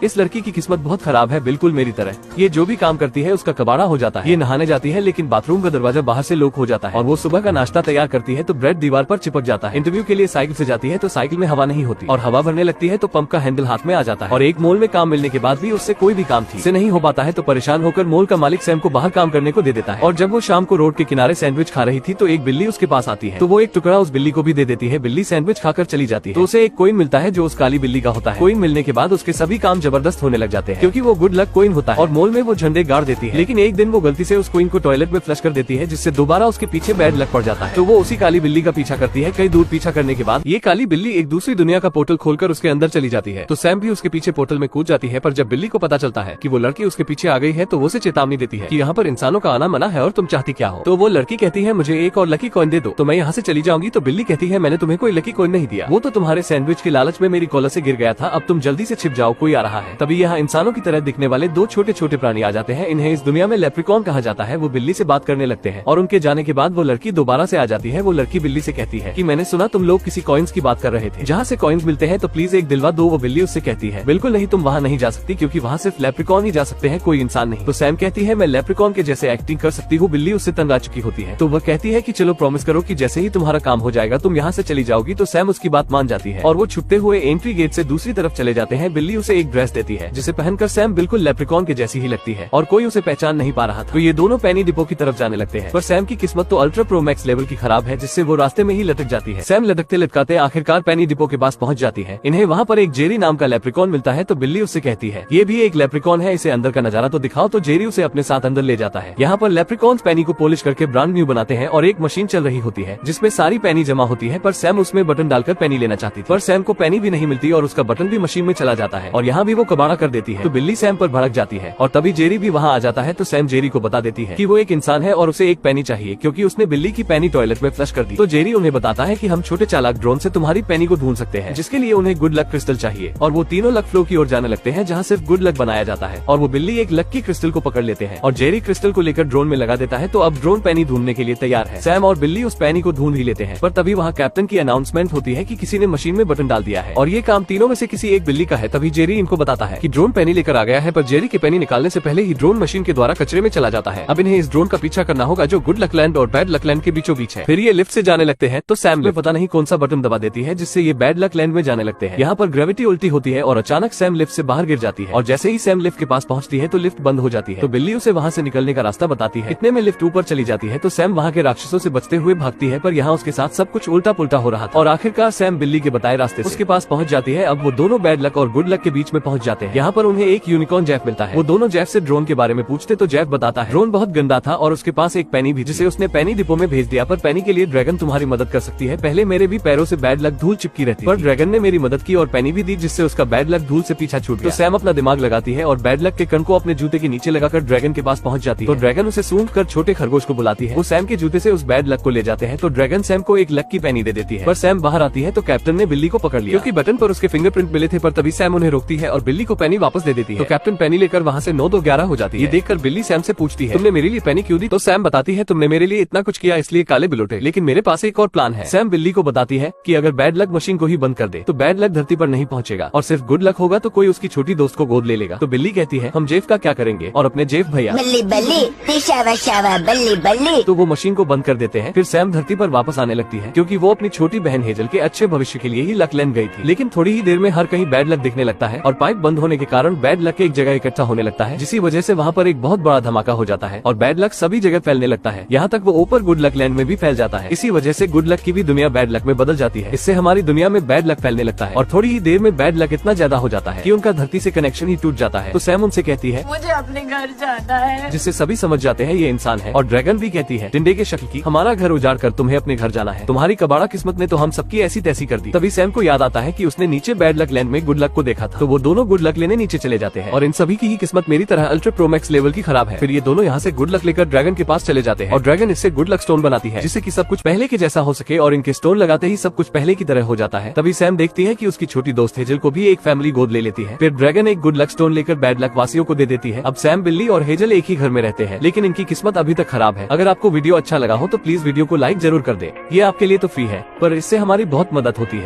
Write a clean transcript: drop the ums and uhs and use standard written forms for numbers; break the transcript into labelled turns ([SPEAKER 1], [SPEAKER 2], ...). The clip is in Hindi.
[SPEAKER 1] इस लड़की की किस्मत बहुत खराब है, बिल्कुल मेरी तरह। ये जो भी काम करती है उसका कबाड़ा हो जाता है। ये नहाने जाती है लेकिन बाथरूम का दरवाजा बाहर से लॉक हो जाता है, और वो सुबह का नाश्ता तैयार करती है तो ब्रेड दीवार पर चिपक जाता है। इंटरव्यू के लिए साइकिल से जाती है तो साइकिल में हवा नहीं होती, और हवा भरने लगती है तो पंप का हैंडल हाथ में आ जाता है। और एक मॉल में काम मिलने के बाद भी उससे कोई भी काम ठीक से नहीं हो पाता है, तो परेशान होकर मॉल का मालिक सैम को बाहर काम करने को दे देता है। और जब वो शाम को रोड के किनारे सैंडविच खा रही थी तो एक बिल्ली उसके पास आती है, तो वो एक टुकड़ा उस बिल्ली को भी दे देती है। बिल्ली सैंडविच खाकर चली जाती है तो उसे एक कॉइन मिलता है जो उस काली बिल्ली का होता है। कॉइन मिलने के बाद उसके सभी काम जबरदस्त होने लग जाते हैं, क्योंकि वो गुड लक कॉइन होता है। और मॉल में वो झंडे गाड़ देती है, लेकिन एक दिन वो गलती से उस कॉइन को टॉयलेट में फ्लश कर देती है, जिससे दोबारा उसके पीछे बैड लक पड़ जाता है। तो वो उसी काली बिल्ली का पीछा करती है। कई दूर पीछा करने के बाद ये काली बिल्ली एक दूसरी दुनिया का पोर्टल खोलकर उसके अंदर चली जाती है, तो सैम भी उसके पीछे पोर्टल में कूद जाती है। पर जब बिल्ली को पता चलता है कि वो लड़की उसके पीछे आ गई है तो वो उसे चेतावनी देती है कि यहाँ पर इंसानों का आना मना है और तुम चाहती क्या हो। तो वो लड़की कहती है मुझे एक और लकी कॉइन दे दो तो मैं यहाँ से चली जाऊंगी। तो बिल्ली कहती है मैंने तुम्हें कोई लकी कॉइन नहीं दिया, वो तो तुम्हारे सैंडविच के लालच में मेरी कॉलर से गिर गया था, अब तुम जल्दी से छिप जाओ, कोई आ रहा है। तभी यहाँ इंसानों की तरह दिखने वाले दो छोटे छोटे प्राणी आ जाते हैं। इन्हें इस दुनिया में लेप्रिकॉन कहा जाता है। वो बिल्ली से बात करने लगते हैं, और उनके जाने के बाद वो लड़की दोबारा से आ जाती है। वो लड़की बिल्ली से कहती है कि मैंने सुना तुम लोग किसी कॉइन्स की बात कर रहे थे, जहाँ से कॉइन्स मिलते हैं तो प्लीज एक दिलवा दो। वो बिल्ली उससे कहती है बिल्कुल नहीं, तुम वहाँ नहीं जा सकती, क्योंकि वहाँ सिर्फ लेप्रिकॉन ही जा सकते हैं, कोई इंसान नहीं। तो सैम कहती है मैं लेप्रिकॉन के जैसे एक्टिंग कर सकती हूँ। बिल्ली उससे तंग आ चुकी होती है, तो वह कहती है कि चलो प्रॉमिस करो कि जैसे ही तुम्हारा काम हो जाएगा तुम यहाँ से चली जाओगी। तो सैम उसकी बात मान जाती है, और वो छुपते हुए एंट्री गेट से दूसरी तरफ चले जाते हैं। बिल्ली उसे एक ड्रेस देती है जिसे पहनकर सैम बिल्कुल लेप्रिकॉन के जैसी ही लगती है, और कोई उसे पहचान नहीं पा रहा था। तो ये दोनों पेनी डिपो की तरफ जाने लगते हैं, पर सैम की किस्मत तो अल्ट्रा प्रो मैक्स लेवल की खराब है, जिससे वो रास्ते में ही लटक जाती है। सैम लटकते लटकाते आखिरकार पेनी डिपो के पास पहुंच जाती है। इन्हें वहाँ पर एक जेरी नाम का लेप्रिकॉन मिलता है, तो बिल्ली उससे कहती है ये भी एक लेप्रिकॉन है, इसे अंदर का नजारा तो दिखाओ। तो जेरी उसे अपने साथ अंदर ले जाता है। यहाँ पर लेप्रिकॉन्स पेनी को पॉलिश करके ब्रांड न्यू बनाते हैं, और एक मशीन चल रही होती है जिसमें सारी पेनी जमा होती है। पर सैम उसमें बटन डालकर पेनी लेना चाहती थी, पर सैम को पेनी भी नहीं मिलती और उसका बटन भी मशीन में चला जाता है, और यहाँ भी वो कबाड़ा कर देती है। तो बिल्ली सैम पर भड़क जाती है, और तभी जेरी भी वहाँ आ जाता है। तो सैम जेरी को बता देती है कि वो एक इंसान है और उसे एक पेनी चाहिए, क्योंकि उसने बिल्ली की पेनी टॉयलेट में फ्लश कर दी। तो जेरी उन्हें बताता है कि हम छोटे चालाक ड्रोन से तुम्हारी पेनी को ढूंढ सकते हैं, जिसके लिए उन्हें गुड लक क्रिस्टल चाहिए। और वो तीनों लक फ्लो की ओर जाने लगते हैं, जहाँ सिर्फ गुड लक बनाया जाता है। और वो बिल्ली एक लकी क्रिस्टल को पकड़ लेते हैं, और जेरी क्रिस्टल को लेकर ड्रोन में लगा देता है। तो अब ड्रोन पेनी ढूंढने के लिए तैयार है। सैम और बिल्ली उस पेनी को ढूंढ ही लेते हैं, पर तभी वहाँ कैप्टन की अनाउंसमेंट होती है कि किसी ने मशीन में बटन डाल दिया है, और ये काम तीनों में से किसी एक बिल्ली का है। तभी जेरी इनको बताता है कि ड्रोन पेनी लेकर आ गया है, पर जेरी के पेनी निकालने से पहले ही ड्रोन मशीन के द्वारा कचरे में चला जाता है। अब इन्हें इस ड्रोन का पीछा करना होगा जो गुड लक लैंड और बैड लक लैंड के बीचों बीच है। फिर ये लिफ्ट से जाने लगते हैं, तो सैम में पता नहीं कौन सा बटन दबा देती है जिससे ये बैड लक लैंड में जाने लगते हैं। यहाँ पर ग्रेविटी उल्टी होती है और अचानक सैम लिफ्ट से बाहर गिर जाती है, और जैसे ही सैम लिफ्ट के पास पहुँचती है तो लिफ्ट बंद हो जाती है। तो बिल्ली उसे वहाँ से निकलने का रास्ता बताती है। इतने में लिफ्ट ऊपर चली जाती है, तो सैम वहाँ के राक्षसों से बचते हुए भागती है, पर यहाँ उसके साथ सब कुछ उल्टा पुल्टा हो रहा था, और आखिरकार सैम बिल्ली के बताए रास्ते उसके पास पहुँच जाती है। अब वो दोनों बैड लक और गुड लक के बीच में पहुँच जाते हैं। यहाँ पर उन्हें एक यूनिकॉर्न जेफ मिलता है। वो दोनों जेफ से ड्रोन के बारे में पूछते तो जेफ बताता है ड्रोन बहुत गंदा था और उसके पास एक पेनी भी, जिसे उसने पेनी डिपो में भेज दिया, पर पेनी के लिए ड्रैगन तुम्हारी मदद कर सकती है। पहले मेरे भी पैरों से बैड लक धूल चिपकी रहती, पर ड्रैगन ने मेरी मदद की और पेनी भी दी, जिससे उसका बैड लक धूल से पीछा छूट गया। तो सैम अपना दिमाग लगाती है और बैड लक के कण को अपने जूते के नीचे लगाकर ड्रैगन के पास पहुंच जाती है। तो ड्रैगन उसे सूंघ कर छोटे खरगोश को बुलाती है। वो सैम के जूते से उस बैड लक को ले जाते हैं, तो ड्रैगन सैम को एक लक की पेनी दे देती है। पर सैम बाहर आती है तो कैप्टन ने बिल्ली को पकड़ लिया, क्योंकि बटन पर उसके फिंगरप्रिंट मिले थे। पर तभी सैम उन्हें रोकती है और बिल्ली को पेनी वापस दे देती है। तो कैप्टन पेनी लेकर वहाँ से 9-2-11 हो जाती है। ये देखकर बिल्ली सैम से पूछती है तुमने मेरे लिए पेनी क्यों दी? तो सैम बताती है तुमने मेरे लिए इतना कुछ किया इसलिए काले बिलोटे, लेकिन मेरे पास एक और प्लान है। सैम बिल्ली को बताती है कि अगर बैड लक मशीन को ही बंद कर दे तो बैड लक धरती पर नहीं पहुंचेगा, और सिर्फ गुड लक होगा तो कोई उसकी छोटी दोस्त को गोद ले लेगा। तो बिल्ली कहती है हम जेफ का क्या करेंगे, और अपने जेफ भैया
[SPEAKER 2] बल्ली बल्ली शावा शावा बल्ली बल्ली।
[SPEAKER 1] तो वो मशीन को बंद कर देते हैं। फिर सैम धरती पर वापस आने लगती है, क्योंकि वो अपनी छोटी बहन हेजल के अच्छे भविष्य के लिए ही लक लैंड गई थी। लेकिन थोड़ी ही देर में हर कहीं बैड लक दिखने लगता है, और पाइप बंद होने के कारण बैड लक एक जगह इकट्ठा होने लगता है, जिसी वजह से वहाँ पर एक बहुत बड़ा धमाका हो जाता है और बैड लक सभी जगह फैलने लगता है। यहाँ तक वो ऊपर गुड लक लैंड में भी फैल जाता है। इसी वजह से गुड लक की भी दुनिया बैड लक में बदल जाती है। इससे हमारी दुनिया में बैड लक फैलने लगता है, और थोड़ी ही देर में बैड लक इतना ज्यादा हो जाता है कि उनका धरती से कनेक्शन ही टूट जाता है। तो सैम उनसे कहती है
[SPEAKER 2] मुझे अपने घर जाना है,
[SPEAKER 1] जिससे सभी समझ जाते हैं ये इंसान है। और ड्रैगन भी कहती है टिंडे के शक्ल की हमारा घर उजाड़ कर तुम्हें अपने घर जाना है, तुम्हारी कबाड़ा किस्मत ने तो हम सबकी ऐसी तैसी कर दी। तभी सैम को याद आता है कि उसने नीचे बैड लक लैंड में गुड लक को देखा था, तो वो दोनों गुड लक लेने नीचे चले जाते हैं, और इन सभी की ही किस्मत मेरी तरह अल्ट्रा प्रो मैक्स लेवल की खराब है। फिर ये दोनों यहाँ से गुड लक लेकर ड्रैगन के पास चले जाते हैं, और ड्रैगन इससे गुड लक स्टोन बनाती है, जिससे कि सब कुछ पहले के जैसा हो सके, और इनके स्टोन लगाते ही सब कुछ पहले की तरह हो जाता है। तभी सैम देखती है कि उसकी छोटी दोस्त हेजल को भी एक फैमिली गोद ले लेती है। फिर ड्रैगन एक गुड लक स्टोन लेकर बैड लक वासियों को दे देती है। अब सैम, बिल्ली और हेजल एक ही घर में रहते हैं, लेकिन इनकी किस्मत अभी तक खराब है। अगर आपको वीडियो अच्छा लगा हो तो प्लीज वीडियो को लाइक जरूर कर दे। ये आपके लिए तो फ्री है, पर इससे हमारी बहुत मदद होती है।